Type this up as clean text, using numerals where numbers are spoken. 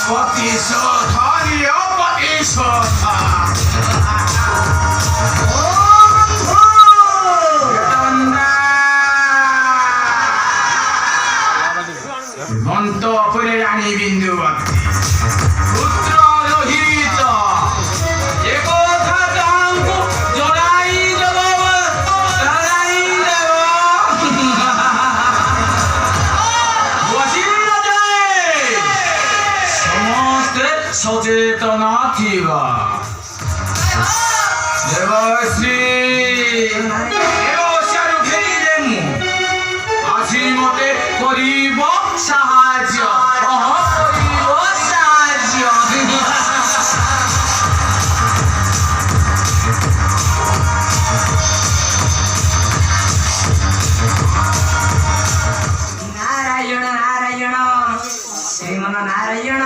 प्रतिशोधनीय प्रतिशोध মন্ত অপরে রানী বিন্দুবতী পুত্র লোহিত যে কথা তাঙ্কু জড়াই দেব জড়াই দেব বসিরতে সমস্তে সচেতনা থিবা দেবশ্রী মতে করিব সাহায্য করিব সাহায্য নারায়ণ নারায়ণ শ্রীমন নারায়ণ